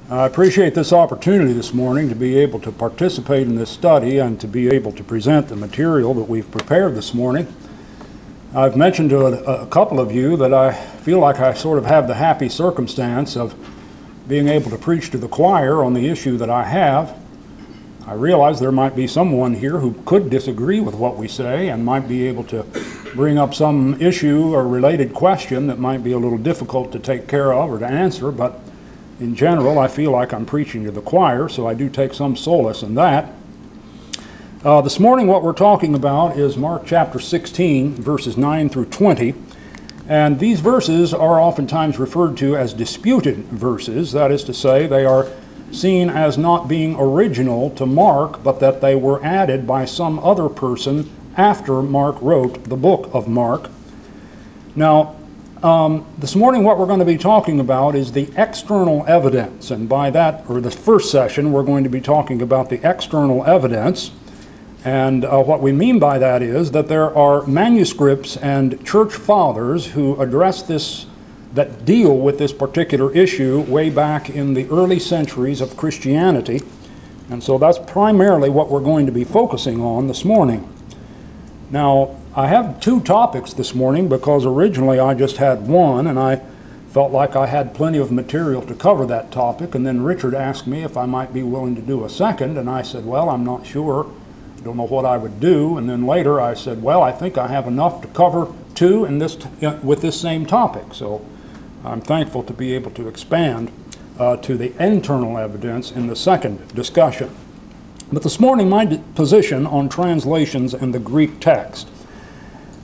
I appreciate this opportunity this morning to be able to participate in this study and to be able to present the material that we've prepared this morning. I've mentioned to a couple of you that I feel like I sort of have the happy circumstance of being able to preach to the choir on the issue that I have. I realize there might be someone here who could disagree with what we say and might be able to bring up some issue or related question that might be a little difficult to take care of or to answer, but in general I feel like I'm preaching to the choir, so I do take some solace in that. This morning what we're talking about is Mark chapter 16, verses 9 through 20. And these verses are oftentimes referred to as disputed verses. That is to say, they are seen as not being original to Mark, but that they were added by some other person after Mark wrote the book of Mark. Now, this morning what we're going to be talking about is the external evidence. And by that, or the first session, we're going to be talking about the external evidence. And what we mean by that is that there are manuscripts and church fathers who address this, that deal with this particular issue way back in the early centuries of Christianity. And so that's primarily what we're going to be focusing on this morning. Now, I have two topics this morning because originally I just had one, and I felt like I had plenty of material to cover that topic. And then Richard asked me if I might be willing to do a second, and I said, well, I'm not sure. Don't know what I would do. And then later I said, well, I think I have enough to cover two with this same topic. So I'm thankful to be able to expand to the internal evidence in the second discussion. But this morning, my position on translations and the Greek text.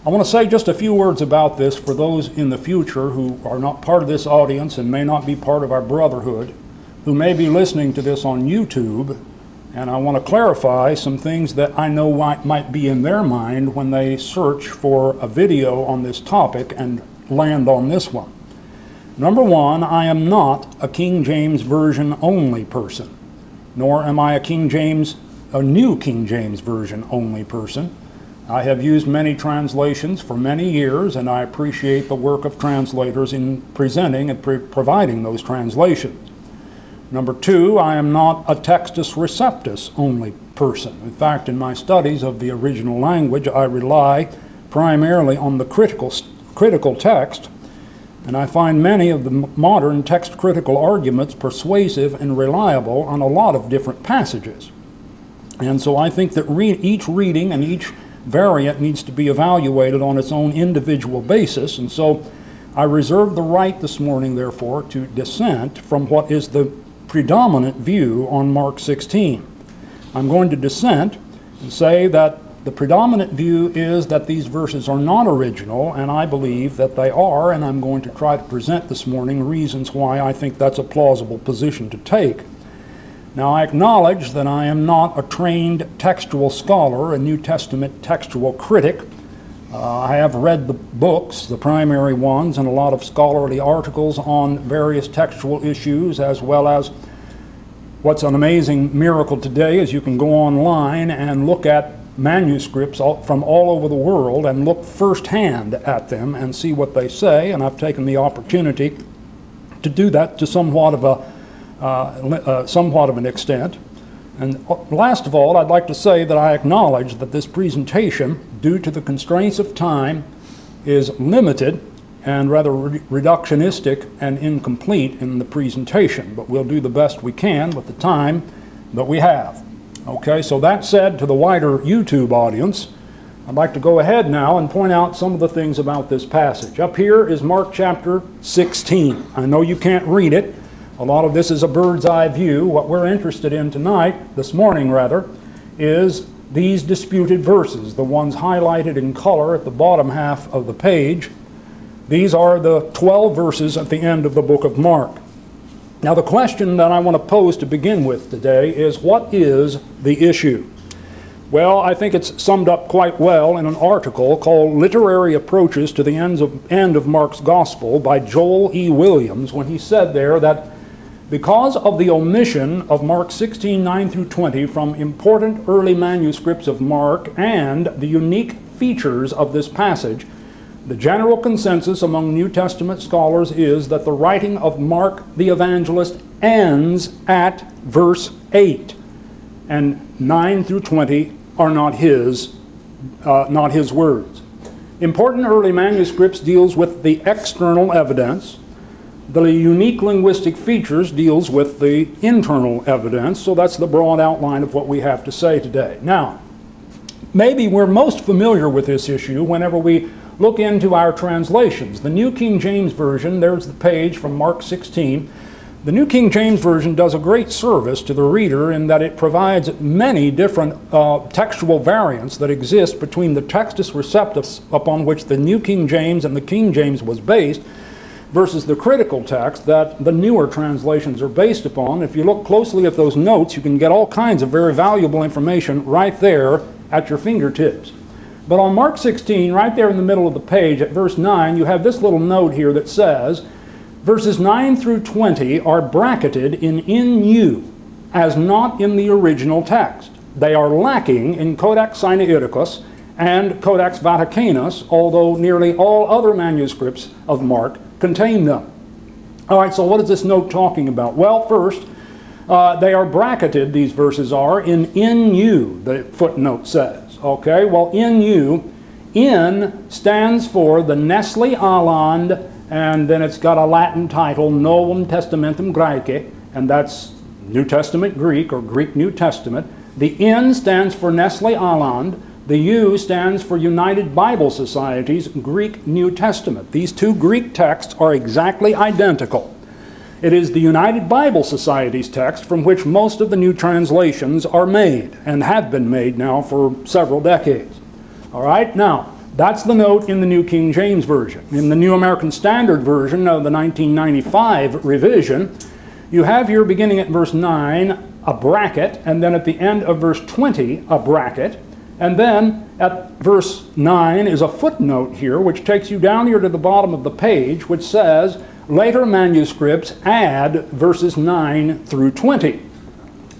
I want to say just a few words about this for those in the future who are not part of this audience and may not be part of our brotherhood, who may be listening to this on YouTube. And I want to clarify some things that I know might be in their mind when they search for a video on this topic and land on this one. Number one, I am not a King James Version only person, nor am I a New King James Version only person. I have used many translations for many years, and I appreciate the work of translators in presenting and providing those translations. Number two, I am not a Textus Receptus only person. In fact, in my studies of the original language, I rely primarily on the critical text, and I find many of the modern text critical arguments persuasive and reliable on a lot of different passages. And so I think that each reading and each variant needs to be evaluated on its own individual basis, and so I reserve the right this morning, therefore, to dissent from what is the predominant view on Mark 16. I'm going to dissent and say that the predominant view is that these verses are not original, and I believe that they are, and I'm going to try to present this morning reasons why I think that's a plausible position to take. Now, I acknowledge that I am not a trained textual scholar, a New Testament textual critic. I have read the books, the primary ones, and a lot of scholarly articles on various textual issues, as well as what's an amazing miracle today is you can go online and look at manuscripts from all over the world and look firsthand at them and see what they say, and I've taken the opportunity to do that to somewhat of an extent. And last of all, I'd like to say that I acknowledge that this presentation, due to the constraints of time, is limited and rather reductionistic and incomplete in the presentation, but we'll do the best we can with the time that we have. Okay, so that said, to the wider YouTube audience, I'd like to go ahead now and point out some of the things about this passage. Up here is Mark chapter 16. I know you can't read it. A lot of this is a bird's eye view. What we're interested in tonight, this morning rather, is these disputed verses, the ones highlighted in color at the bottom half of the page. These are the 12 verses at the end of the book of Mark. Now, the question that I want to pose to begin with today is, what is the issue? Well, I think it's summed up quite well in an article called Literary Approaches to the End of Mark's Gospel by Joel E. Williams, when he said there that because of the omission of Mark 16, 9 through 20 from important early manuscripts of Mark and the unique features of this passage, the general consensus among New Testament scholars is that the writing of Mark the evangelist ends at verse 8. And 9 through 20 are not his words. Important early manuscripts deals with the external evidence. The unique linguistic features deals with the internal evidence. So that's the broad outline of what we have to say today. Now, maybe we're most familiar with this issue whenever we look into our translations. The New King James Version, there's the page from Mark 16. The New King James Version does a great service to the reader in that it provides many different textual variants that exist between the Textus Receptus upon which the New King James and the King James was based versus the critical text that the newer translations are based upon. If you look closely at those notes, you can get all kinds of very valuable information right there at your fingertips. But on Mark 16, right there in the middle of the page at verse 9, you have this little note here that says, verses 9 through 20 are bracketed in you as not in the original text. They are lacking in Codex Sinaiticus and Codex Vaticanus, although nearly all other manuscripts of Mark contain them. All right, so what is this note talking about? Well, first, they are bracketed, these verses are, in you, the footnote says. Okay, well, in you, in stands for the Nestle Aland, and then it's got a Latin title, Novum Testamentum Graece, and that's New Testament Greek or Greek New Testament. The N stands for Nestle Aland. The U stands for United Bible Society's Greek New Testament. These two Greek texts are exactly identical. It is the United Bible Society's text from which most of the new translations are made and have been made now for several decades. All right, now, that's the note in the New King James Version. In the New American Standard Version of the 1995 revision, you have here beginning at verse 9 a bracket, and then at the end of verse 20 a bracket, and then at verse 9 is a footnote here which takes you down here to the bottom of the page which says, later manuscripts add verses 9 through 20.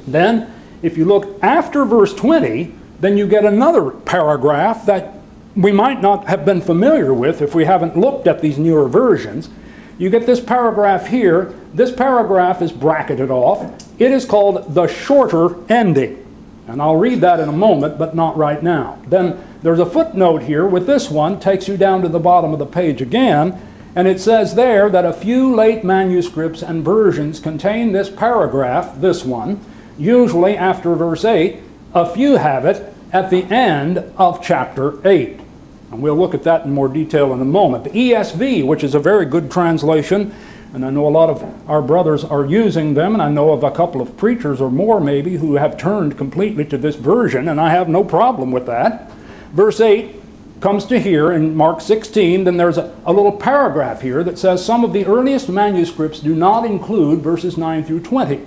Then, if you look after verse 20, then you get another paragraph that we might not have been familiar with if we haven't looked at these newer versions. You get this paragraph here. This paragraph is bracketed off. It is called the shorter ending. And I'll read that in a moment, but not right now. Then there's a footnote here with this one, takes you down to the bottom of the page again, and it says there that a few late manuscripts and versions contain this paragraph, this one, usually after verse 8. A few have it at the end of chapter 8. And we'll look at that in more detail in a moment. The ESV, which is a very good translation, and I know a lot of our brothers are using them, and I know of a couple of preachers or more maybe who have turned completely to this version, and I have no problem with that. Verse 8 comes to here in Mark 16, then there's a little paragraph here that says some of the earliest manuscripts do not include verses 9 through 20.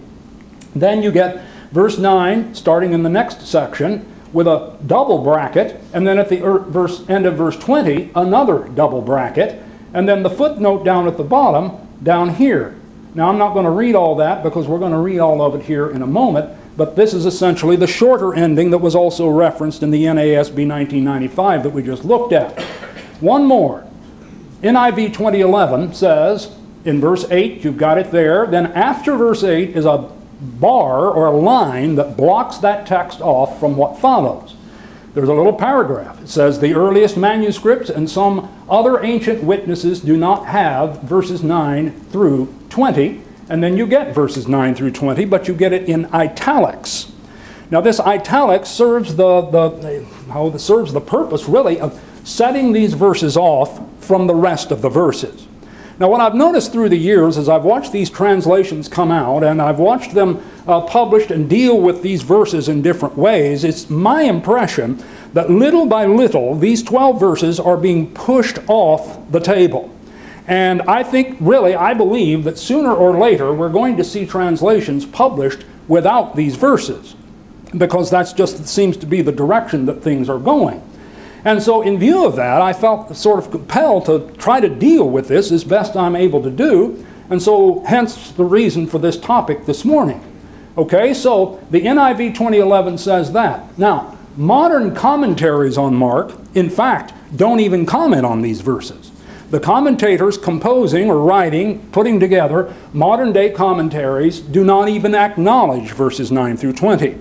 Then you get verse 9 starting in the next section with a double bracket, and then at the end of verse 20 another double bracket, and then the footnote down at the bottom down here. Now I'm not going to read all that because we're going to read all of it here in a moment, but this is essentially the shorter ending that was also referenced in the NASB 1995 that we just looked at. One more. NIV 2011 says in verse 8, you've got it there, then after verse 8 is a bar or a line that blocks that text off from what follows. There's a little paragraph. It says the earliest manuscripts and some other ancient witnesses do not have verses 9 through 20, and then you get verses 9 through 20, but you get it in italics. Now this italics serves serves the purpose really of setting these verses off from the rest of the verses. Now what I've noticed through the years as I've watched these translations come out and I've watched them published and deal with these verses in different ways, it's my impression that little by little these 12 verses are being pushed off the table. And I think, really, I believe that sooner or later we're going to see translations published without these verses, because that's just seems to be the direction that things are going. And so in view of that, I felt sort of compelled to try to deal with this as best I'm able to do, and so hence the reason for this topic this morning. Okay, so the NIV 2011 says that. Now, modern commentaries on Mark, in fact, don't even comment on these verses. The commentators composing or writing, putting together modern-day commentaries do not even acknowledge verses 9 through 20.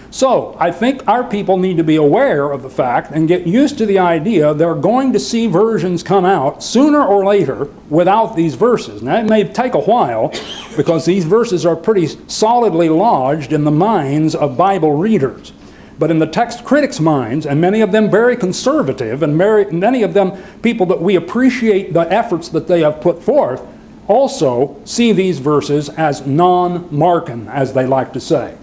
So, I think our people need to be aware of the fact and get used to the idea they're going to see versions come out sooner or later without these verses. Now, it may take a while because these verses are pretty solidly lodged in the minds of Bible readers. But in the text critics' minds, and many of them very conservative, and many of them people that we appreciate the efforts that they have put forth, also see these verses as non-Markan, as they like to say.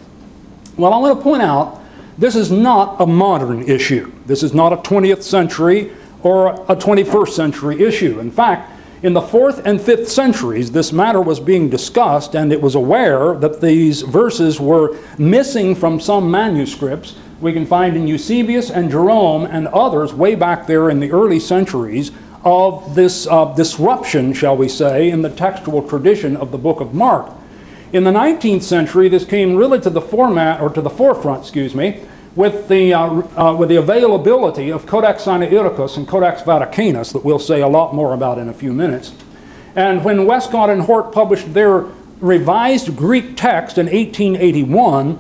Well, I want to point out, this is not a modern issue. This is not a 20th century or a 21st century issue. In fact, in the 4th and 5th centuries, this matter was being discussed, and it was aware that these verses were missing from some manuscripts we can find in Eusebius and Jerome and others way back there in the early centuries of this disruption, shall we say, in the textual tradition of the book of Mark. In the 19th century, this came really to the forefront, with the availability of Codex Sinaiticus and Codex Vaticanus, that we'll say a lot more about in a few minutes. And when Westcott and Hort published their revised Greek text in 1881,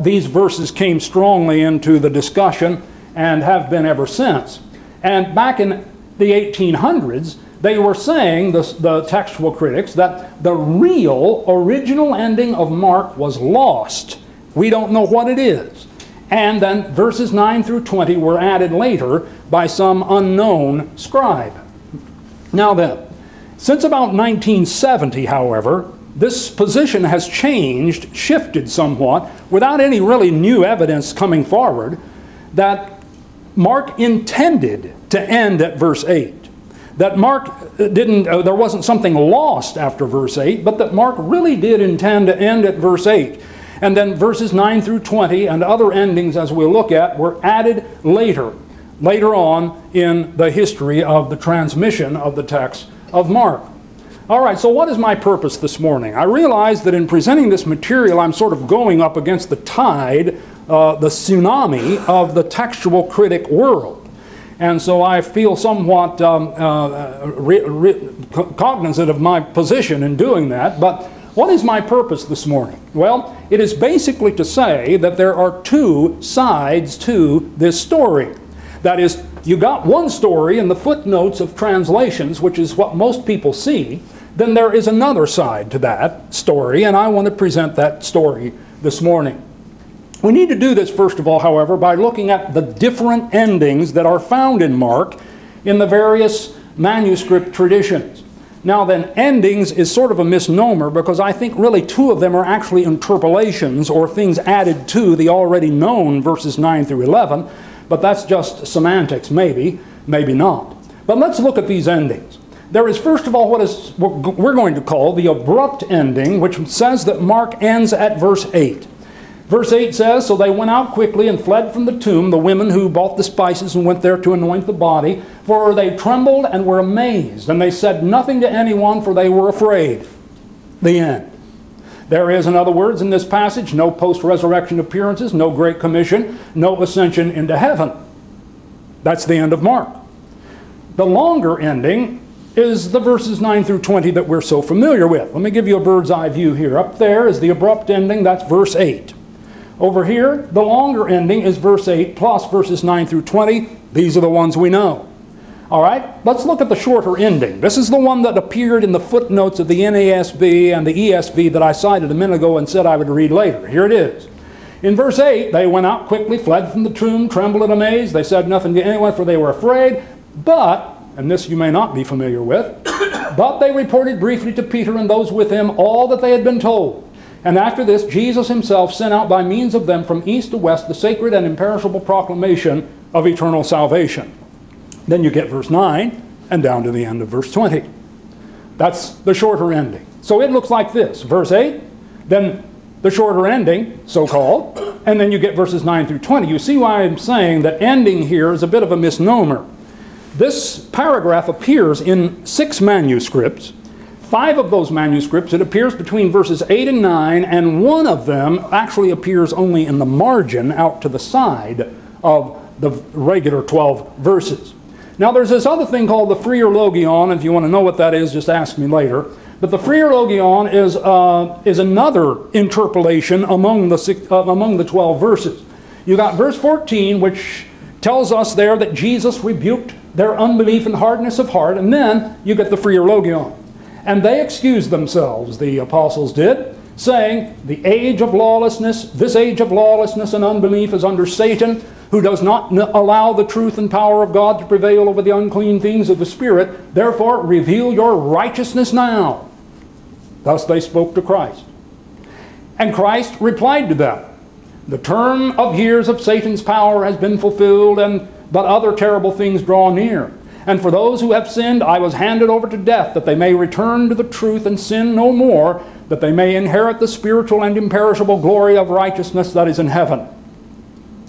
these verses came strongly into the discussion and have been ever since. And back in the 1800s, they were saying, the textual critics, that the real original ending of Mark was lost. We don't know what it is. And then verses 9 through 20 were added later by some unknown scribe. Now then, since about 1970, however, this position has changed, shifted somewhat, without any really new evidence coming forward, that Mark intended to end at verse 8. That Mark didn't, there wasn't something lost after verse 8, but that Mark really did intend to end at verse 8. And then verses 9 through 20 and other endings, as we'll look at, were added later on in the history of the transmission of the text of Mark. All right, so what is my purpose this morning? I realize that in presenting this material, I'm sort of going up against the tide, the tsunami of the textual critic world. And so I feel somewhat cognizant of my position in doing that. But what is my purpose this morning? Well, it is basically to say that there are two sides to this story. That is, you got one story in the footnotes of translations, which is what most people see. Then there is another side to that story, and I want to present that story this morning. We need to do this, first of all, however, by looking at the different endings that are found in Mark in the various manuscript traditions. Now then, endings is sort of a misnomer because I think really two of them are actually interpolations or things added to the already known verses 9 through 11, but that's just semantics, maybe, maybe not. But let's look at these endings. There is, first of all, what we're going to call the abrupt ending, which says that Mark ends at verse 8. Verse 8 says, "So they went out quickly and fled from the tomb, the women who bought the spices and went there to anoint the body, for they trembled and were amazed, and they said nothing to anyone, for they were afraid." The end. There is, in other words, in this passage, no post-resurrection appearances, no Great Commission, no ascension into heaven. That's the end of Mark. The longer ending is the verses 9 through 20 that we're so familiar with. Let me give you a bird's eye view here. Up there is the abrupt ending, that's verse 8. Over here, the longer ending is verse 8 plus verses 9 through 20. These are the ones we know. All right, let's look at the shorter ending. This is the one that appeared in the footnotes of the NASB and the ESV that I cited a minute ago and said I would read later. Here it is. In verse 8, they went out quickly, fled from the tomb, trembled and amazed. They said nothing to anyone, for they were afraid. But, and this you may not be familiar with, but they reported briefly to Peter and those with him all that they had been told. And after this, Jesus himself sent out by means of them from east to west the sacred and imperishable proclamation of eternal salvation. Then you get verse 9 and down to the end of verse 20. That's the shorter ending. So it looks like this. Verse 8, then the shorter ending, so-called, and then you get verses 9 through 20. You see why I'm saying that ending here is a bit of a misnomer. This paragraph appears in 6 manuscripts. 5 of those manuscripts, it appears between verses 8 and 9, and one of them actually appears only in the margin out to the side of the regular 12 verses. Now there's this other thing called the freer logion. If you want to know what that is, just ask me later. But the freer logion is another interpolation among the 12 verses. You got verse 14, which tells us there that Jesus rebuked their unbelief and hardness of heart, and then you get the freer logion. And they excused themselves, the apostles did, saying, the age of lawlessness, this age of lawlessness and unbelief is under Satan, who does not allow the truth and power of God to prevail over the unclean things of the Spirit. Therefore, reveal your righteousness now. Thus they spoke to Christ. And Christ replied to them, the term of years of Satan's power has been fulfilled, but other terrible things draw near. And for those who have sinned, I was handed over to death, that they may return to the truth and sin no more, that they may inherit the spiritual and imperishable glory of righteousness that is in heaven.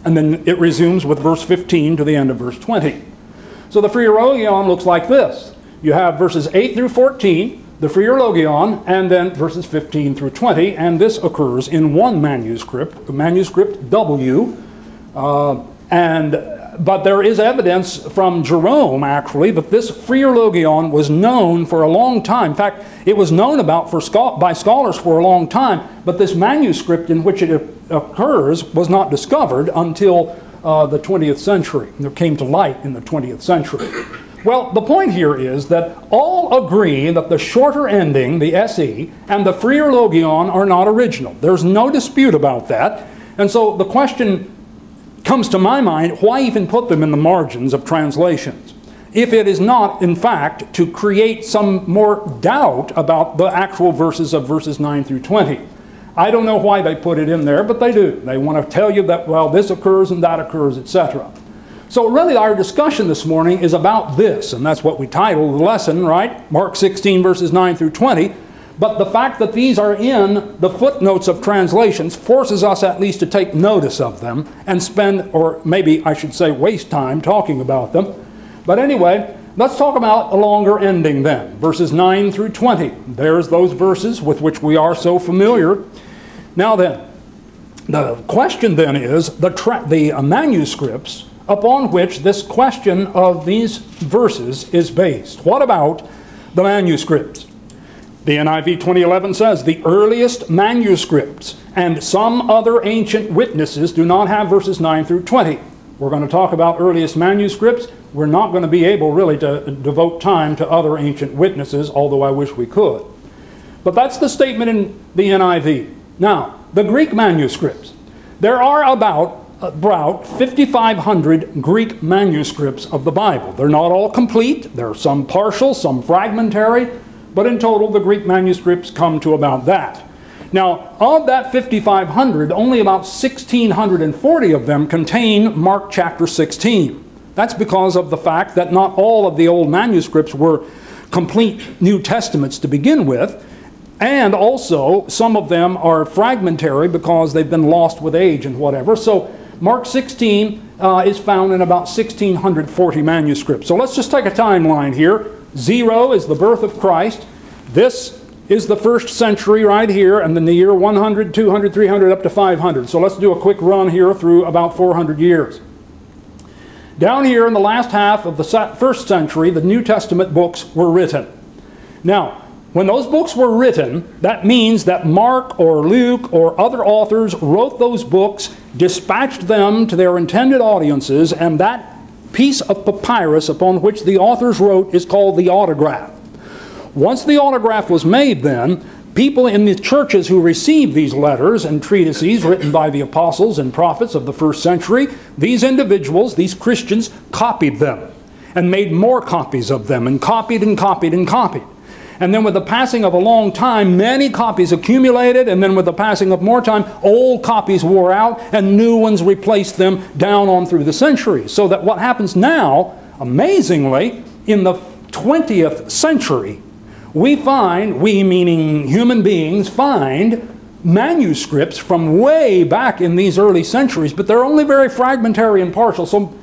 And then it resumes with verse 15 to the end of verse 20. So the freer logion looks like this. You have verses 8 through 14, the freer logion, and then verses 15 through 20, and this occurs in one manuscript, manuscript W, but there is evidence from Jerome, actually, that this freer logion was known for a long time. In fact, it was known about by scholars for a long time, but this manuscript in which it occurs was not discovered until the 20th century. It came to light in the 20th century. Well, the point here is that all agree that the shorter ending, the SE, and the freer logion are not original. There's no dispute about that. And so the question comes to my mind, why even put them in the margins of translations, if it is not, in fact, to create some more doubt about the actual verses of verses 9 through 20. I don't know why they put it in there, but they do. They want to tell you that, well, this occurs and that occurs, etc. So really our discussion this morning is about this, and that's what we titled the lesson, right? Mark 16 verses 9 through 20. But the fact that these are in the footnotes of translations forces us at least to take notice of them and spend, or maybe I should say waste time talking about them. But anyway, let's talk about a longer ending then, verses 9 through 20. There's those verses with which we are so familiar. Now then, the question then is the manuscripts upon which this question of these verses is based. What about the manuscripts? The NIV 2011 says, the earliest manuscripts and some other ancient witnesses do not have verses 9 through 20. We're going to talk about earliest manuscripts. We're not going to be able really to devote time to other ancient witnesses, although I wish we could. But that's the statement in the NIV. Now, the Greek manuscripts. There are about 5,500 Greek manuscripts of the Bible. They're not all complete. There are some partial, some fragmentary, but in total the Greek manuscripts come to about that. Now, of that 5,500, only about 1,640 of them contain Mark chapter 16. That's because of the fact that not all of the old manuscripts were complete New Testaments to begin with, and also some of them are fragmentary because they've been lost with age and whatever. So Mark 16 is found in about 1,640 manuscripts. So let's just take a timeline here. 0 is the birth of Christ. This is the first century right here, and then the year 100, 200, 300, up to 500. So let's do a quick run here through about 400 years. Down here in the last half of the first century, the New Testament books were written. Now, when those books were written, that means that Mark or Luke or other authors wrote those books, dispatched them to their intended audiences, and that piece of papyrus upon which the authors wrote is called the autograph. Once the autograph was made then, people in the churches who received these letters and treatises written by the apostles and prophets of the first century, these individuals, these Christians, copied them and made more copies of them and copied and copied and copied. And then with the passing of a long time, many copies accumulated, and then with the passing of more time, old copies wore out and new ones replaced them down on through the centuries. So that what happens now, amazingly, in the 20th century, we find, we meaning human beings, find manuscripts from way back in these early centuries, but they're only very fragmentary and partial. So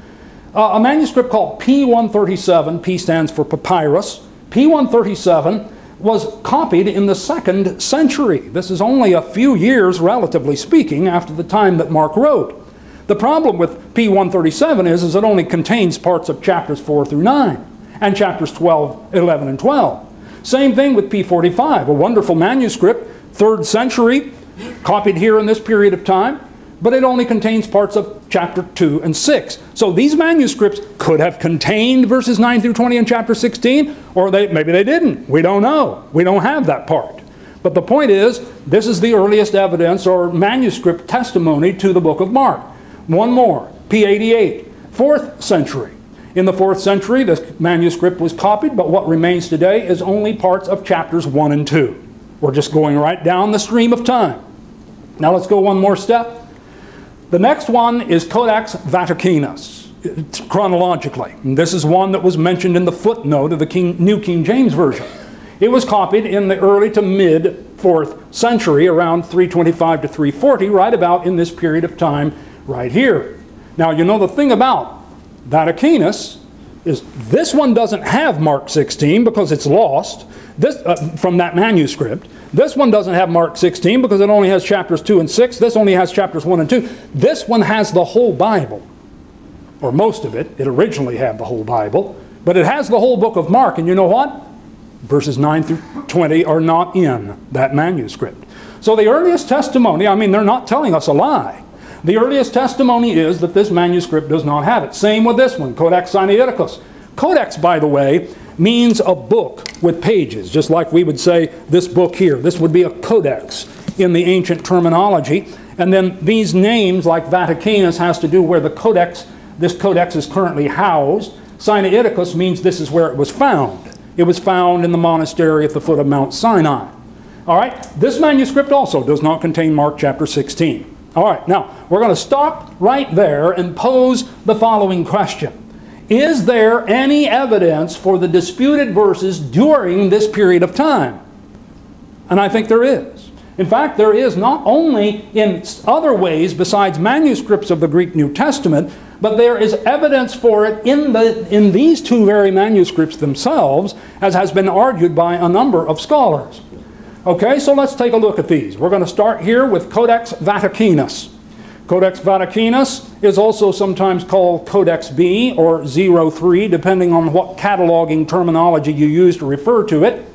a manuscript called P137, P stands for papyrus, P137 was copied in the 2nd century. This is only a few years, relatively speaking, after the time that Mark wrote. The problem with P137 is it only contains parts of chapters 4 through 9 and chapters 12, 11, and 12. Same thing with P45, a wonderful manuscript, 3rd century, copied here in this period of time, but it only contains parts of chapter 2 and 6. So these manuscripts could have contained verses 9 through 20 in chapter 16, or maybe they didn't. We don't know. We don't have that part. But the point is, this is the earliest evidence or manuscript testimony to the book of Mark. One more, P88, 4th century. In the 4th century, this manuscript was copied, but what remains today is only parts of chapters 1 and 2. We're just going right down the stream of time. Now let's go one more step. The next one is Codex Vaticanus, chronologically. And this is one that was mentioned in the footnote of the New King James Version. It was copied in the early to mid 4th century, around 325 to 340, right about in this period of time right here. Now, you know the thing about Vaticanus is this one doesn't have Mark 16 because it's lost from that manuscript. This one doesn't have Mark 16 because it only has chapters 2 and 6. This only has chapters 1 and 2. This one has the whole Bible, or most of it. It originally had the whole Bible, but it has the whole book of Mark, and you know what? Verses 9 through 20 are not in that manuscript. So the earliest testimony, I mean, they're not telling us a lie. The earliest testimony is that this manuscript does not have it. Same with this one, Codex Sinaiticus. Codex, by the way, means a book with pages, just like we would say this book here. This would be a codex in the ancient terminology. And then these names, like Vaticanus, has to do where the codex, this codex is currently housed. Sinaiticus means this is where it was found. It was found in the monastery at the foot of Mount Sinai. All right, this manuscript also does not contain Mark chapter 16. All right, now we're going to stop right there and pose the following question. Is there any evidence for the disputed verses during this period of time? And I think there is. In fact, there is not only in other ways besides manuscripts of the Greek New Testament, but there is evidence for it in these two very manuscripts themselves, as has been argued by a number of scholars. Okay, so let's take a look at these. We're going to start here with Codex Vaticanus. Codex Vaticanus is also sometimes called Codex B or 03, depending on what cataloging terminology you use to refer to it.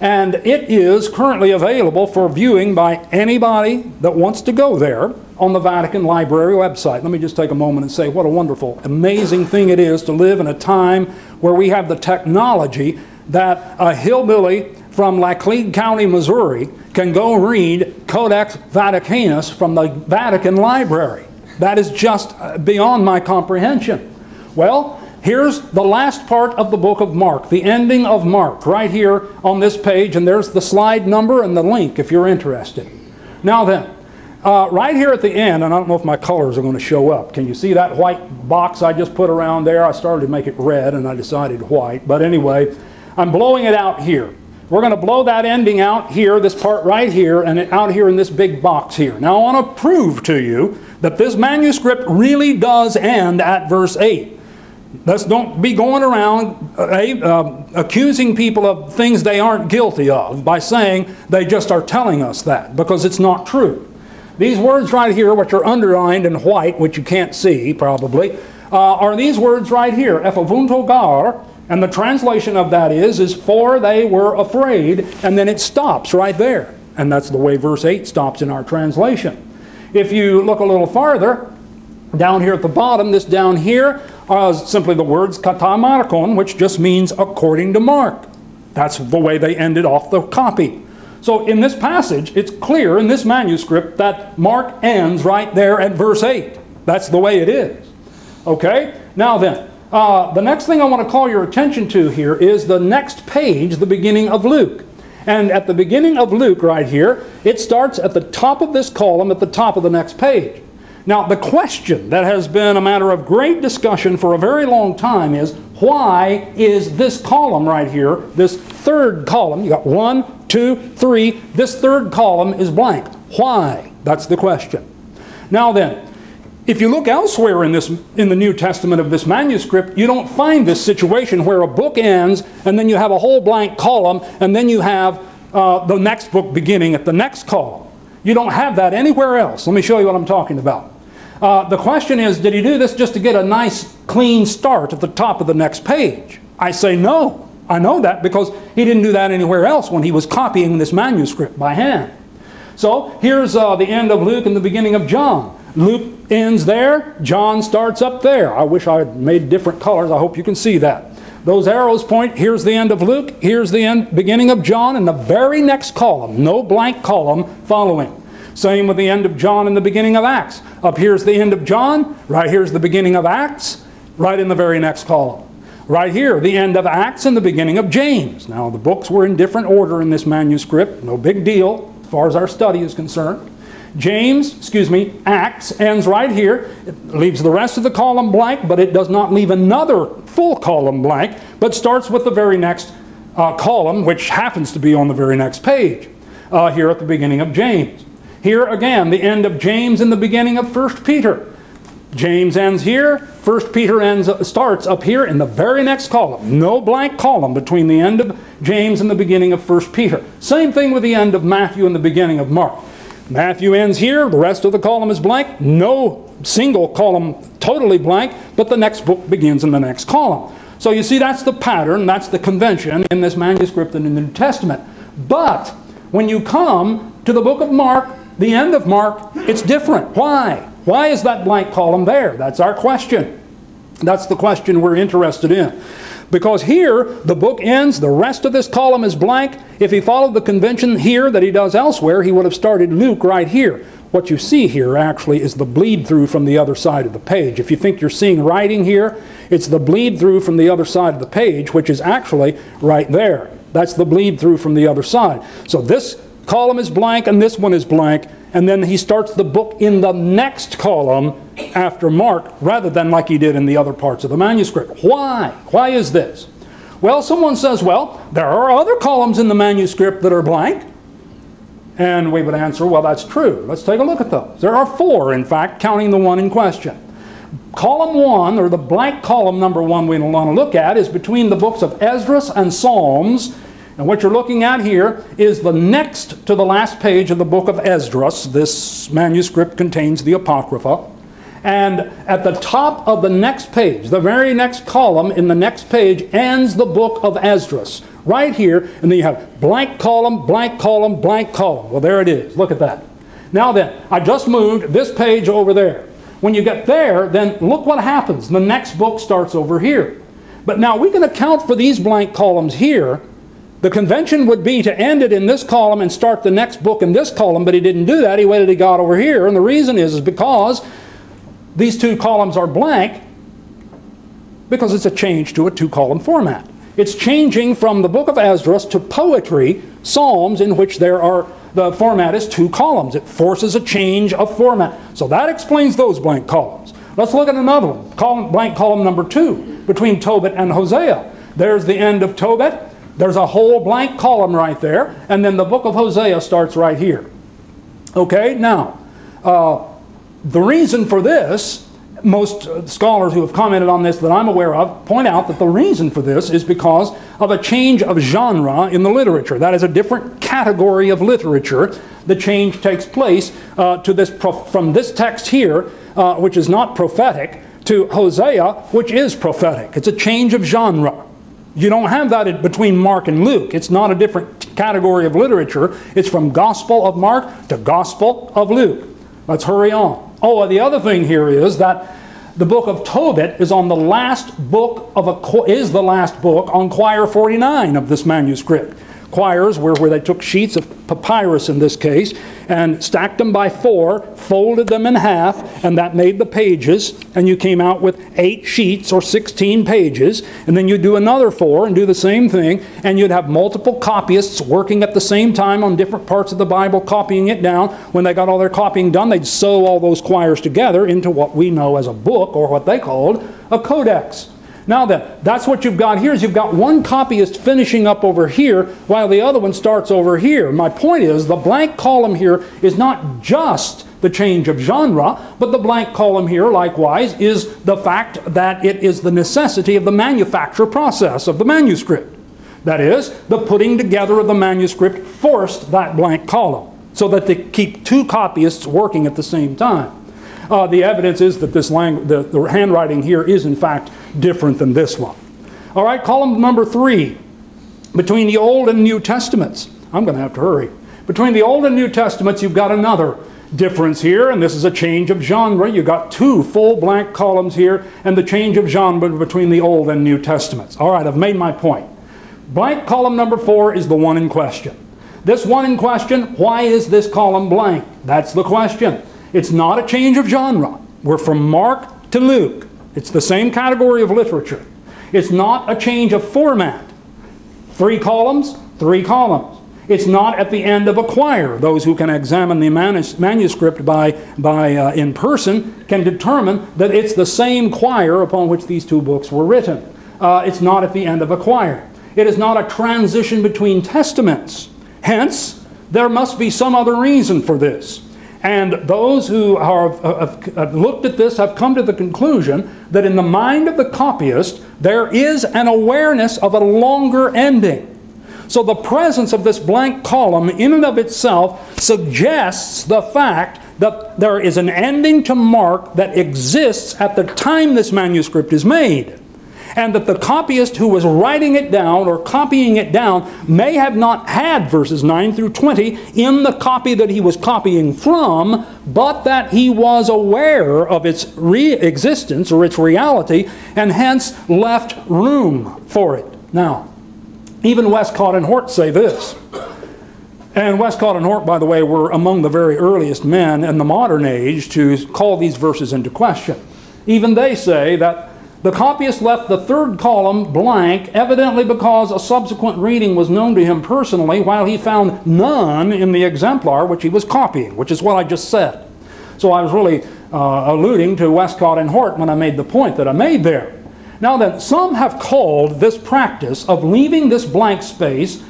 And it is currently available for viewing by anybody that wants to go there on the Vatican Library website. Let me just take a moment and say what a wonderful, amazing thing it is to live in a time where we have the technology that a hillbilly from Laclede County, Missouri, can go read Codex Vaticanus from the Vatican Library. That is just beyond my comprehension. Well, here's the last part of the book of Mark, the ending of Mark, right here on this page, and there's the slide number and the link if you're interested. Now then, right here at the end, and I don't know if my colors are going to show up. Can you see that white box I just put around there? I started to make it red and I decided white, but anyway, I'm blowing it out here. We're going to blow that ending out here, this part right here, and out here in this big box here. Now I want to prove to you that this manuscript really does end at verse 8. Let's don't be going around accusing people of things they aren't guilty of by saying they just are telling us that, because it's not true. These words right here, which are underlined in white, which you can't see probably, are these words right here, ephevunto gar. And the translation of that is for they were afraid, and then it stops right there. And that's the way verse 8 stops in our translation. If you look a little farther, down here at the bottom, this down here are simply the words kata markon, which just means according to Mark. That's the way they ended off the copy. So in this passage, it's clear in this manuscript that Mark ends right there at verse 8. That's the way it is. Okay? Now then, the next thing I want to call your attention to here is the next page, the beginning of Luke. And at the beginning of Luke right here, it starts at the top of this column at the top of the next page. Now the question that has been a matter of great discussion for a very long time is, why is this column right here, this third column, you got 1, 2, 3, this third column is blank. Why? That's the question. Now then, if you look elsewhere in the New Testament of this manuscript, you don't find this situation where a book ends and then you have a whole blank column and then you have the next book beginning at the next column. You don't have that anywhere else. Let me show you what I'm talking about. The question is, did he do this just to get a nice clean start at the top of the next page? I say no. I know that because he didn't do that anywhere else when he was copying this manuscript by hand. So here's the end of Luke and the beginning of John. Luke ends there, John starts up there. I wish I had made different colors. I hope you can see that. Those arrows point, here's the end of Luke, here's the beginning of John, and the very next column, no blank column following. Same with the end of John and the beginning of Acts. Up here's the end of John, right here's the beginning of Acts, right in the very next column. Right here, the end of Acts and the beginning of James. Now the books were in different order in this manuscript, no big deal as far as our study is concerned. Acts ends right here. It leaves the rest of the column blank, but it does not leave another full column blank, but starts with the very next column, which happens to be on the very next page, here at the beginning of James. Here again, the end of James and the beginning of 1 Peter. James ends here, 1 Peter starts up here in the very next column. No blank column between the end of James and the beginning of 1 Peter. Same thing with the end of Matthew and the beginning of Mark. Matthew ends here, the rest of the column is blank, no single column totally blank, but the next book begins in the next column. So you see, that's the pattern, that's the convention in this manuscript and in the New Testament. But when you come to the book of Mark, the end of Mark, it's different. Why? Why is that blank column there? That's our question. That's the question we're interested in. Because here, the book ends, the rest of this column is blank. If he followed the convention here that he does elsewhere, he would have started Luke right here. What you see here actually is the bleed through from the other side of the page. If you think you're seeing writing here, it's the bleed through from the other side of the page, which is actually right there. That's the bleed through from the other side. So this column is blank and this one is blank, and then he starts the book in the next column after Mark, rather than like he did in the other parts of the manuscript. Why? Why is this? Well, someone says, well, there are other columns in the manuscript that are blank. And we would answer, well, that's true. Let's take a look at those. There are 4, in fact, counting the one in question. Column 1, or the blank column number 1 we want to look at, is between the books of Esdras and Psalms. And what you're looking at here is the next to the last page of the book of Esdras. This manuscript contains the Apocrypha. And at the top of the next page, the very next column in the next page, ends the book of Esdras. Right here, and then you have blank column, blank column, blank column. Well, there it is. Look at that. Now then, I just moved this page over there. When you get there, then look what happens. The next book starts over here. But now we can account for these blank columns here. The convention would be to end it in this column and start the next book in this column, but he didn't do that. He waited till he got over here. And the reason is because these 2 columns are blank, because it's a change to a 2-column format. It's changing from the book of Esdras to poetry, Psalms, in which the format is 2 columns. It forces a change of format. So that explains those blank columns. Let's look at another one, blank column number 2, between Tobit and Hosea. There's the end of Tobit. There's a whole blank column right there, and then the book of Hosea starts right here. Okay, now, the reason for this, most scholars who have commented on this that I'm aware of point out that the reason for this is because of a change of genre in the literature. That is a different category of literature. The change takes place from this text here, which is not prophetic, to Hosea, which is prophetic. It's a change of genre. You don't have that between Mark and Luke. It's not a different category of literature. It's from Gospel of Mark to Gospel of Luke. Let's hurry on. Oh, the other thing here is that the book of Tobit is on the last book is the last book on Quire 49 of this manuscript. Quires were where they took sheets of papyrus in this case and stacked them by 4, folded them in half, and that made the pages, and you came out with 8 sheets or 16 pages, and then you do another 4 and do the same thing, and you'd have multiple copyists working at the same time on different parts of the Bible, copying it down. When they got all their copying done, they'd sew all those quires together into what we know as a book, or what they called a codex. Now then, that's what you've got here, is you've got one copyist finishing up over here while the other one starts over here. My point is, the blank column here is not just the change of genre, but the blank column here, likewise, is the fact that it is the necessity of the manufacture process of the manuscript. That is, the putting together of the manuscript forced that blank column, so that they keep 2 copyists working at the same time. the evidence is that this the handwriting here is in fact different than this one. All right, column number 3. Between the Old and New Testaments. I'm going to have to hurry. Between the Old and New Testaments, you've got another difference here, and this is a change of genre. You've got 2 full blank columns here, and the change of genre between the Old and New Testaments. All right, I've made my point. Blank column number 4 is the one in question. This one in question, why is this column blank? That's the question. It's not a change of genre. We're from Mark to Luke. It's the same category of literature. It's not a change of format. 3 columns, 3 columns. It's not at the end of a quire. Those who can examine the manuscript in person can determine that it's the same quire upon which these 2 books were written. It's not at the end of a quire. It is not a transition between testaments. Hence, there must be some other reason for this. And those who have looked at this have come to the conclusion that in the mind of the copyist, there is an awareness of a longer ending. So the presence of this blank column in and of itself suggests the fact that there is an ending to Mark that exists at the time this manuscript is made. And that the copyist who was writing it down or copying it down may have not had verses 9 through 20 in the copy that he was copying from, but that he was aware of its existence or its reality and hence left room for it. Now, even Westcott and Hort say this. And Westcott and Hort, by the way, were among the very earliest men in the modern age to call these verses into question. Even they say that the copyist left the 3rd column blank, evidently because a subsequent reading was known to him personally, while he found none in the exemplar which he was copying, which is what I just said. So I was really alluding to Westcott and Hort when I made the point that I made there. Now then, some have called this practice of leaving this blank space,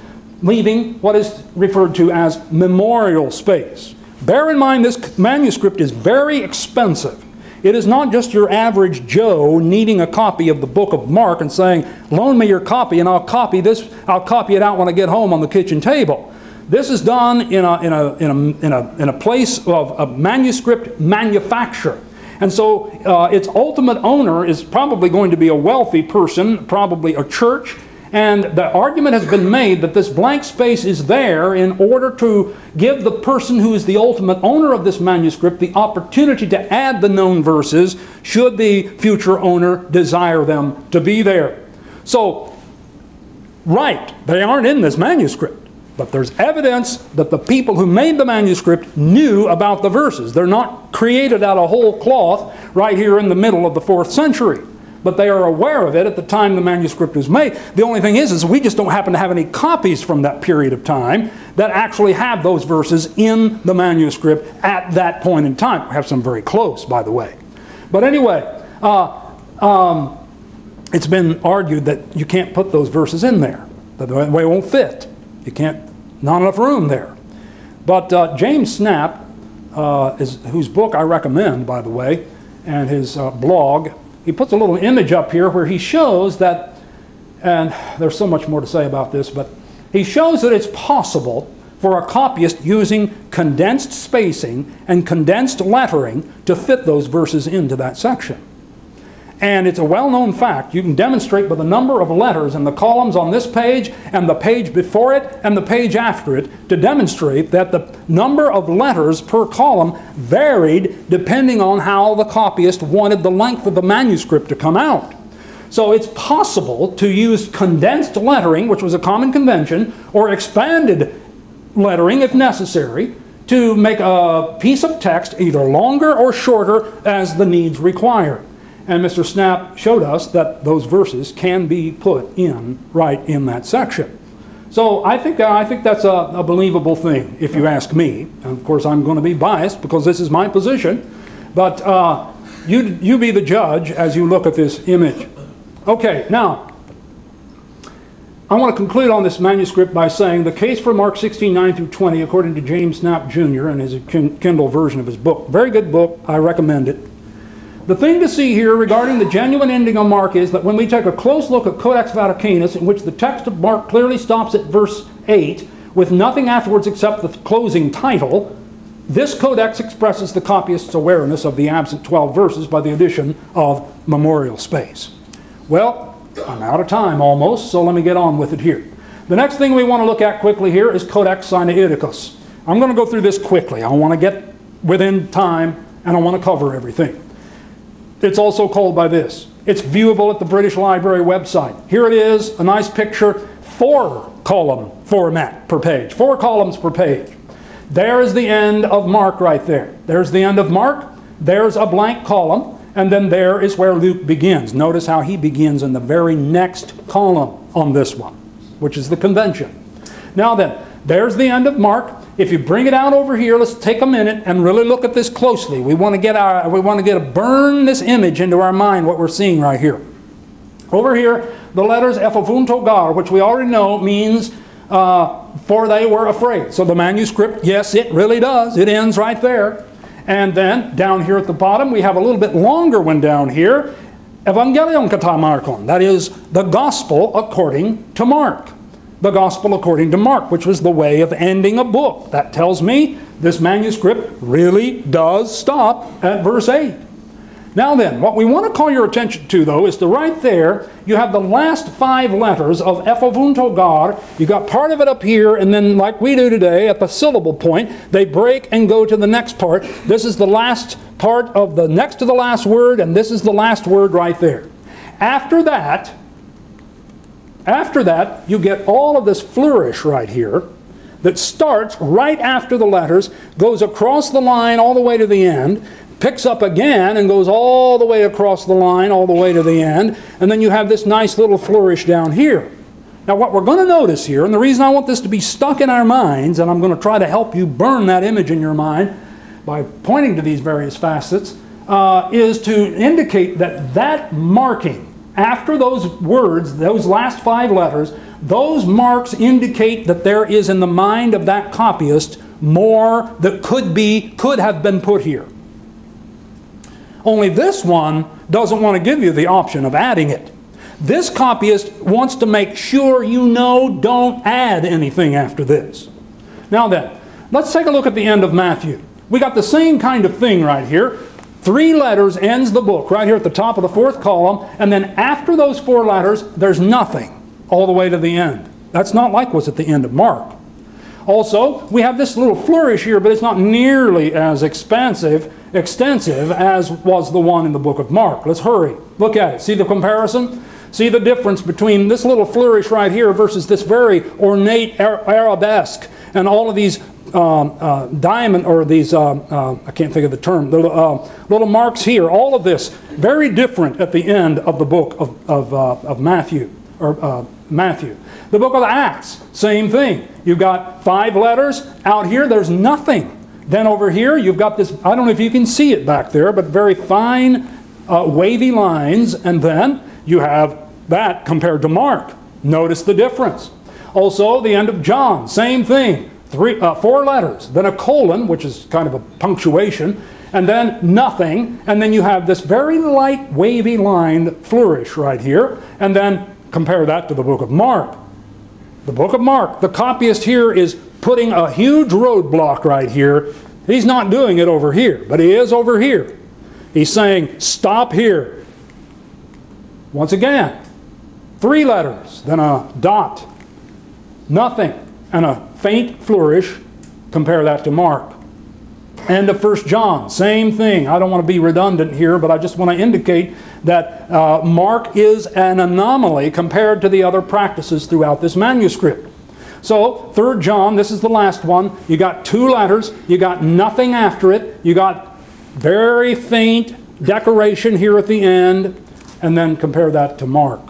leaving what is referred to as memorial space. Bear in mind this manuscript is very expensive. It is not just your average Joe needing a copy of the book of Mark and saying, loan me your copy and I'll copy it out when I get home on the kitchen table. This is done in a place of a manuscript manufacture. And so its ultimate owner is probably going to be a wealthy person, probably a church. And the argument has been made that this blank space is there in order to give the person who is the ultimate owner of this manuscript the opportunity to add the known verses should the future owner desire them to be there. So, right, they aren't in this manuscript, but there's evidence that the people who made the manuscript knew about the verses. They're not created out of whole cloth right here in the middle of the 4th century. But they are aware of it at the time the manuscript was made. The only thing is we just don't happen to have any copies from that period of time that actually have those verses in the manuscript at that point in time. We have some very close, by the way. But anyway, it's been argued that you can't put those verses in there. That the way it won't fit. You can't, not enough room there. But James Snap, whose book I recommend, by the way, and his blog, he puts a little image up here where he shows that, and there's so much more to say about this, but he shows that it's possible for a copyist using condensed spacing and condensed lettering to fit those verses into that section. And it's a well-known fact. You can demonstrate by the number of letters in the columns on this page and the page before it and the page after it to demonstrate that the number of letters per column varied depending on how the copyist wanted the length of the manuscript to come out. So it's possible to use condensed lettering, which was a common convention, or expanded lettering if necessary, to make a piece of text either longer or shorter as the needs require. And Mr. Snap showed us that those verses can be put in right in that section. So I think that's a believable thing, if you ask me. And of course, I'm going to be biased because this is my position. But you be the judge as you look at this image. Okay, now, I want to conclude on this manuscript by saying the case for Mark 16:9 through 20, according to James Snap Jr. and his Kindle version of his book. Very good book. I recommend it. The thing to see here regarding the genuine ending of Mark is that when we take a close look at Codex Vaticanus, in which the text of Mark clearly stops at verse 8, with nothing afterwards except the closing title, This codex expresses the copyist's awareness of the absent 12 verses by the addition of memorial space. Well, I'm out of time almost, so let me get on with it here. The next thing we want to look at quickly here is Codex Sinaiticus. I'm going to go through this quickly. I want to get within time, and I want to cover everything. It's also called by this. It's viewable at the British Library website. Here it is, a nice picture, 4-column format per page, 4 columns per page. There is the end of Mark right there. There's the end of Mark, there's a blank column, and then there is where Luke begins. Notice how he begins in the very next column on this one, which is the convention. Now then, there's the end of Mark. If you bring it out over here, let's take a minute and really look at this closely. We want to burn this image into our mind, what we're seeing right here. Over here, the letters Ephevuntogar, which we already know means for they were afraid. So the manuscript, yes, it really does. It ends right there. And then down here at the bottom, we have a little bit longer one down here. Evangelion kata Markon. That is the Gospel according to Mark. The Gospel according to Mark, which was the way of ending a book. That tells me this manuscript really does stop at verse 8. Now then, what we want to call your attention to, though, is to right there, you have the last 5 letters of Ephevuntogar. You got part of it up here, and then like we do today, at the syllable point, they break and go to the next part. This is the last part of the next to the last word, and this is the last word right there. After that, you get all of this flourish right here that starts right after the letters, goes across the line all the way to the end, picks up again and goes all the way across the line all the way to the end, and then you have this nice little flourish down here. Now what we're going to notice here, and the reason I want this to be stuck in our minds, and I'm going to try to help you burn that image in your mind by pointing to these various facets, is to indicate that that marking after those words, those last 5 letters, those marks indicate that there is in the mind of that copyist more that could have been put here. Only this one doesn't want to give you the option of adding it. This copyist wants to make sure you know don't add anything after this. Now then, let's take a look at the end of Matthew. We got the same kind of thing right here. 3 letters ends the book right here at the top of the 4th column, and then after those 4 letters, there's nothing all the way to the end. That's not like what's at the end of Mark. Also, we have this little flourish here, but it's not nearly as extensive as was the one in the book of Mark. Let's hurry. Look at it. See the comparison? See the difference between this little flourish right here versus this very ornate arabesque and all of these diamond, or these, I can't think of the term, little marks here. All of this, very different at the end of the book of Matthew. Matthew. The book of Acts, same thing. You've got 5 letters. Out here, there's nothing. Then over here, you've got this, I don't know if you can see it back there, but very fine, wavy lines. And then you have that compared to Mark. Notice the difference. Also, the end of John, same thing. 4 letters, then a colon, which is kind of a punctuation, and then nothing, and then you have this very light, wavy line flourish right here, and then compare that to the book of Mark. The book of Mark, the copyist here is putting a huge roadblock right here. He's not doing it over here, but he is over here. He's saying, stop here. Once again, 3 letters, then a dot, nothing, and a faint flourish. Compare that to Mark. End of 1 John, same thing. I don't want to be redundant here, but I just want to indicate that Mark is an anomaly compared to the other practices throughout this manuscript. So 3 John, this is the last one. You got 2 letters. You got nothing after it. You got very faint decoration here at the end. And then compare that to Mark.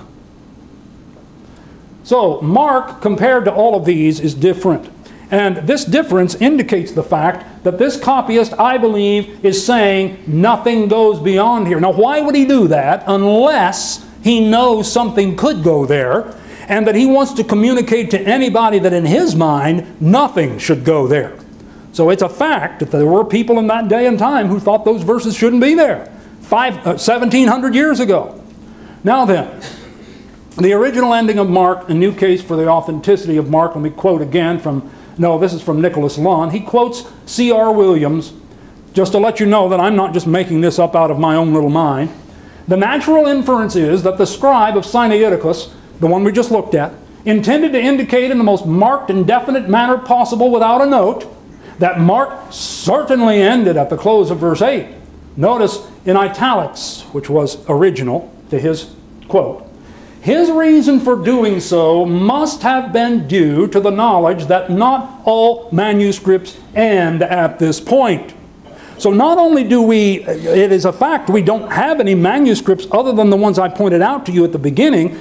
So Mark, compared to all of these, is different. And this difference indicates the fact that this copyist, I believe, is saying nothing goes beyond here. Now, why would he do that unless he knows something could go there, and that he wants to communicate to anybody that in his mind nothing should go there? So it's a fact that there were people in that day and time who thought those verses shouldn't be there 1,700 years ago. Now then, the original ending of Mark, a new case for the authenticity of Mark, let me quote again from No, this is from Nicholas Lunn. He quotes C.R. Williams, just to let you know that I'm not just making this up out of my own little mind. The natural inference is that the scribe of Sinaiticus, the one we just looked at, intended to indicate in the most marked and definite manner possible without a note that Mark certainly ended at the close of verse 8. Notice in italics, which was original to his quote, his reason for doing so must have been due to the knowledge that not all manuscripts end at this point. So not only do we, it is a fact we don't have any manuscripts other than the ones I pointed out to you at the beginning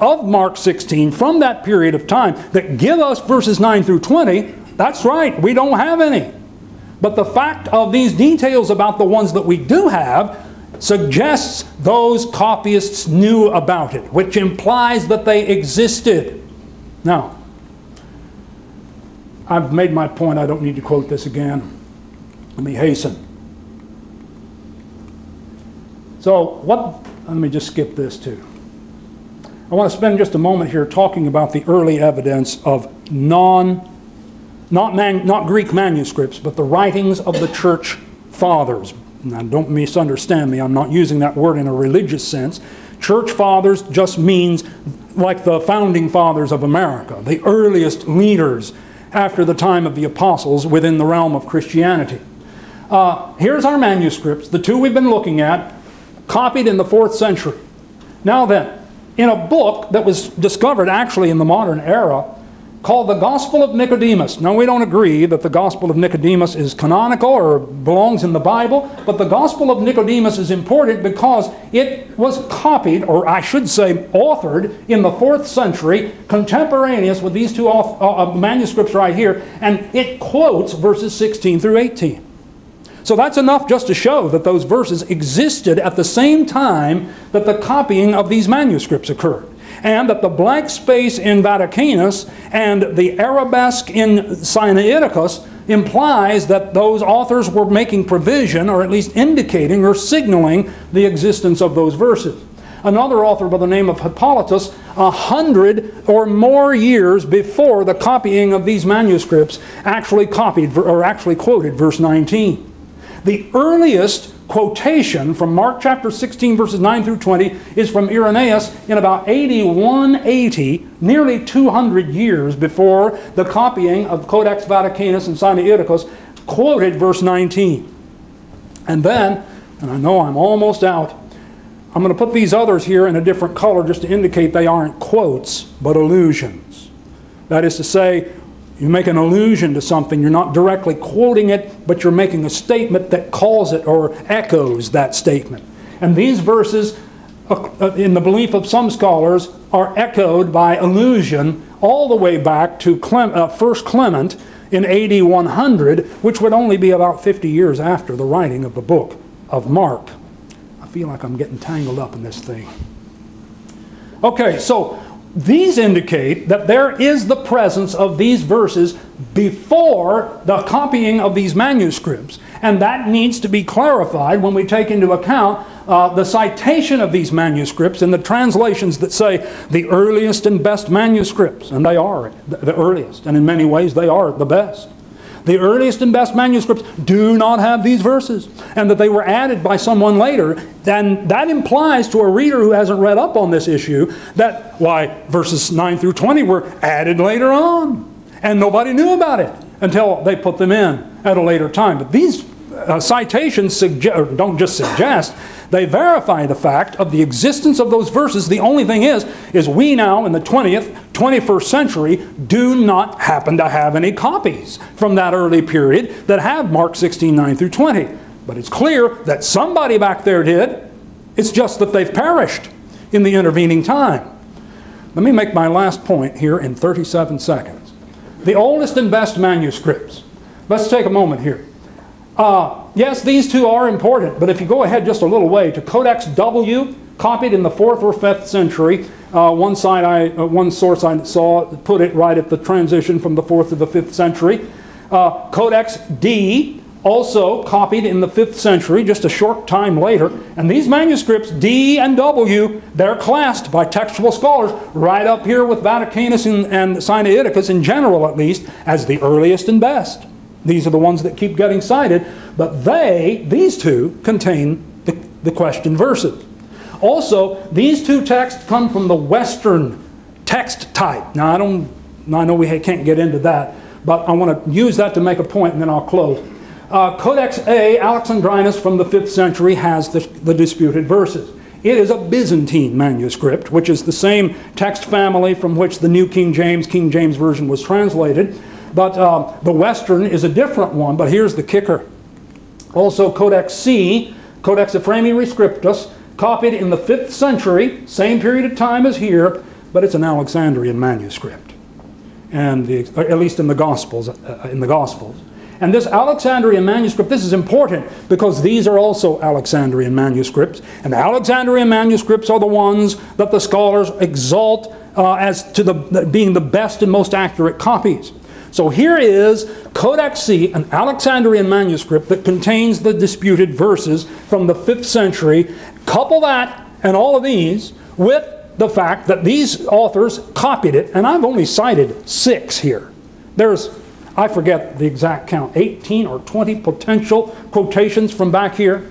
of Mark 16 from that period of time that give us verses 9 through 20. That's right, we don't have any. But the fact of these details about the ones that we do have suggests those copyists knew about it, which implies that they existed. Now, I've made my point. I don't need to quote this again. Let me hasten. So, let me just skip this too. I want to spend just a moment here talking about the early evidence of not Greek manuscripts, but the writings of the church fathers. Now, don't misunderstand me. I'm not using that word in a religious sense. Church fathers just means like the founding fathers of America, the earliest leaders after the time of the apostles within the realm of Christianity. Here's our manuscripts, the two we've been looking at, copied in the 4th century. Now then, in a book that was discovered actually in the modern era called the Gospel of Nicodemus. Now, we don't agree that the Gospel of Nicodemus is canonical or belongs in the Bible, but the Gospel of Nicodemus is important because it was copied, or I should say authored, in the 4th century, contemporaneous with these two manuscripts right here, and it quotes verses 16 through 18. So that's enough just to show that those verses existed at the same time that the copying of these manuscripts occurred, and that the blank space in Vaticanus and the arabesque in Sinaiticus implies that those authors were making provision, or at least indicating or signaling the existence of those verses. Another author by the name of Hippolytus, 100 or more years before the copying of these manuscripts, actually copied or actually quoted verse 19. The earliest quotation from Mark chapter 16 verses 9 through 20 is from Irenaeus in about AD 180, nearly 200 years before the copying of Codex Vaticanus and Sinaiticus, quoted verse 19. And then, and I know I'm almost out, I'm going to put these others here in a different color just to indicate they aren't quotes, but allusions. That is to say, you make an allusion to something, you're not directly quoting it, but you're making a statement that calls it or echoes that statement. And these verses, in the belief of some scholars, are echoed by allusion all the way back to 1 Clement in AD 100, which would only be about 50 years after the writing of the book of Mark. I feel like I'm getting tangled up in this thing. Okay, so these indicate that there is the presence of these verses before the copying of these manuscripts. And that needs to be clarified when we take into account the citation of these manuscripts and the translations that say the earliest and best manuscripts. And they are the earliest, and in many ways they are the best. The earliest and best manuscripts do not have these verses, and that they were added by someone later. Then that implies to a reader who hasn't read up on this issue that, why, verses 9 through 20 were added later on, and nobody knew about it until they put them in at a later time. But these citations don't just suggest, they verify the fact of the existence of those verses. The only thing is we now in the 21st century do not happen to have any copies from that early period that have Mark 16, 9 through 20. But it's clear that somebody back there did. It's just that they've perished in the intervening time. Let me make my last point here in 37 seconds. The oldest and best manuscripts. Let's take a moment here. Yes, these two are important, but if you go ahead just a little way to Codex W, copied in the 4th or 5th century, one source I saw put it right at the transition from the 4th to the 5th century. Codex D, also copied in the 5th century, just a short time later. And these manuscripts, D and W, they're classed by textual scholars right up here with Vaticanus and Sinaiticus in general, at least, as the earliest and best. These are the ones that keep getting cited, but these two, contain the question verses. Also, these two texts come from the Western text type. Now, I know we can't get into that, but I want to use that to make a point, and then I'll close. Codex A, Alexandrinus from the 5th century, has the disputed verses. It is a Byzantine manuscript, which is the same text family from which the New King James Version was translated. But the Western is a different one, but here's the kicker. Also, Codex C, Codex Ephraemi Rescriptus, copied in the 5th century, same period of time as here, but it's an Alexandrian manuscript, and at least in the Gospels. And this Alexandrian manuscript, this is important because these are also Alexandrian manuscripts. And the Alexandrian manuscripts are the ones that the scholars exalt as to being the best and most accurate copies. So here is Codex C, an Alexandrian manuscript that contains the disputed verses from the 5th century. Couple that and all of these with the fact that these authors copied it, and I've only cited 6 here. There's, I forget the exact count, 18 or 20 potential quotations from back here.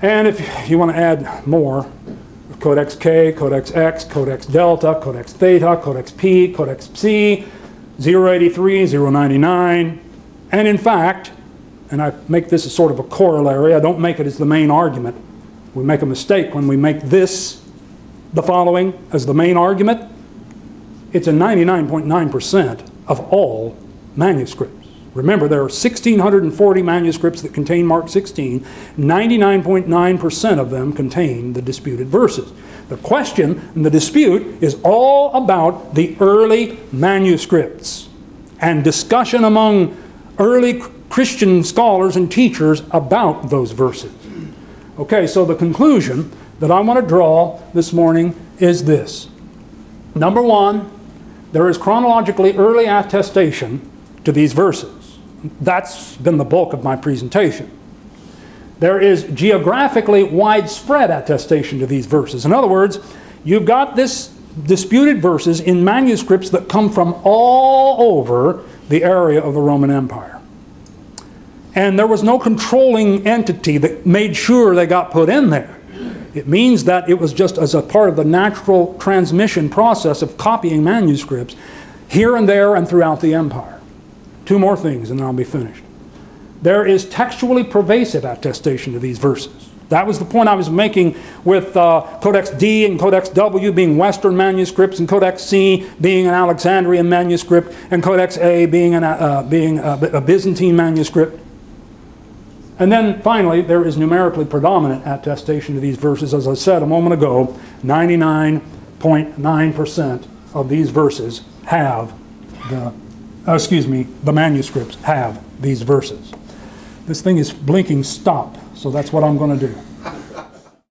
And if you want to add more, Codex K, Codex X, Codex Delta, Codex Theta, Codex P, Codex Psi, 083, 099, and in fact, and I make this as sort of a corollary, I don't make it as the main argument. We make a mistake when we make this, the following, as the main argument. It's in 99.9% of all manuscripts. Remember, there are 1,640 manuscripts that contain Mark 16. 99.9% of them contain the disputed verses. The question and the dispute is all about the early manuscripts and discussion among early Christian scholars and teachers about those verses. Okay, so the conclusion that I want to draw this morning is this. Number one, there is chronologically early attestation to these verses. That's been the bulk of my presentation. There is geographically widespread attestation to these verses. In other words, you've got this disputed verses in manuscripts that come from all over the area of the Roman Empire. And there was no controlling entity that made sure they got put in there. It means that it was just as a part of the natural transmission process of copying manuscripts here and there and throughout the empire. 2 more things and then I'll be finished. There is textually pervasive attestation to these verses. That was the point I was making with Codex D and Codex W being Western manuscripts, and Codex C being an Alexandrian manuscript, and Codex A being a Byzantine manuscript. And then finally, there is numerically predominant attestation to these verses. As I said a moment ago, 99.9% of these verses have the manuscripts have these verses. This thing is blinking stop, so that's what I'm going to do.